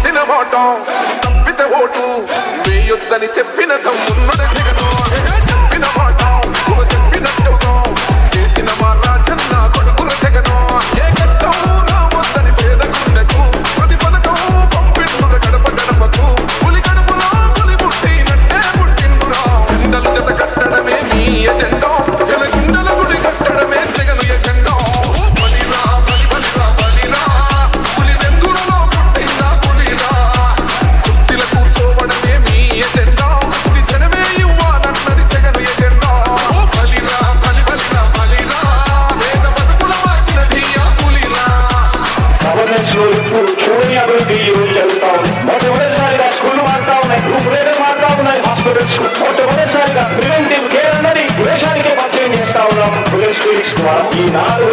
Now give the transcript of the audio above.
ఇచ్చిన మాట తప్పితే ఓటు వేయొద్దని చెప్పిన తమ్మున్నద జగను చెప్పిన మాట చెప్పినట్టుగా చేసిన మా రాజన్న కొడుకుల జగను ఏ కష్టం రావద్దని పేద గుండెకు ప్రతి పథకం పంపిండుర గడప గడపకు పులి గడపలో పులి పుట్టినట్టే పుట్టిండురా జెండలు జత కట్టడమే మీ ఎజెండా జనగుండల గుడి కట్టడమే జగను ఎజెండా బలిరా బలి బలిరా బలిరా పులి వెందులలో పుట్టిందా పులిరా కుర్చీల కూర్చోవడమే మీ ఎజెండా జనమే ఇవ్వాలన్నది జగను ఎజెండా బలిరా బలి బలిరా బలిరా వేద బతుకుల మార్చినది ఆ పులిరా గవర్నెన్స్ లో ఇప్పుడు చూడని అభివృద్ధి ఈ రోజు జరుగుతా ఉంది. మొట్టమొదటిసారిగా స్కూల్ మారుతా ఉన్నాయి, గ్రూప్ రేటర్ మారుతా ఉన్నాయి, హాస్పిటల్స్ మొట్టమొదటిసారిగా ప్రివెంటివ్ కేర్ అన్నది దేశానికే పరిచయం చేస్తా ఉన్నాం. స్కూల్స్ ద్వారా ఈ 4